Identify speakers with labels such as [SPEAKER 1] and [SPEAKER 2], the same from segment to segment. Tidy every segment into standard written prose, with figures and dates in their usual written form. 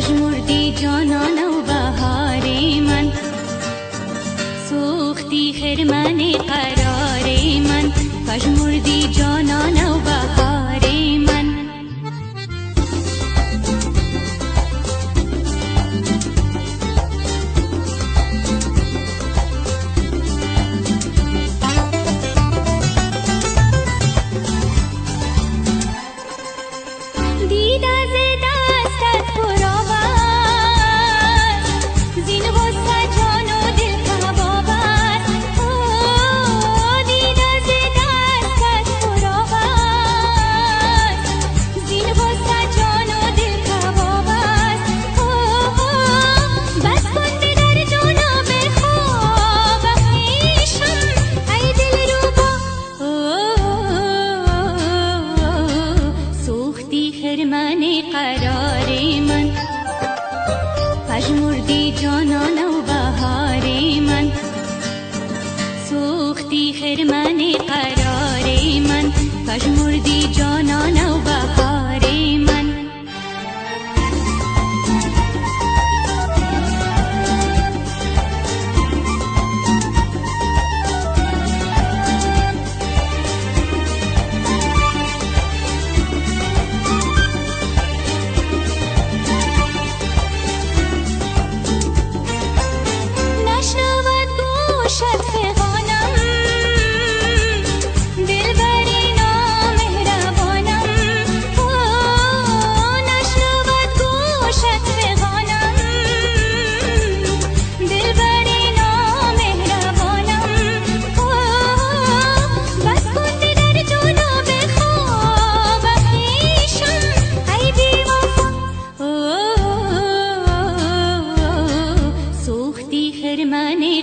[SPEAKER 1] پژمردی جانان و بهار من، سوختی خرمن قرار من، پژمردی جانان و بهار من. پژمردی جانان و بهار من، سوختی خرمن قرار من، پژمردی جانان و بهار من.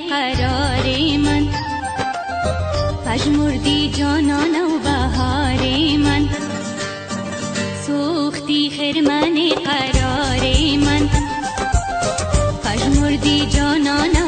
[SPEAKER 1] قرار من، پژمردی جانان و بهار من، سوختی خرمن قرار من، پژمردی جانان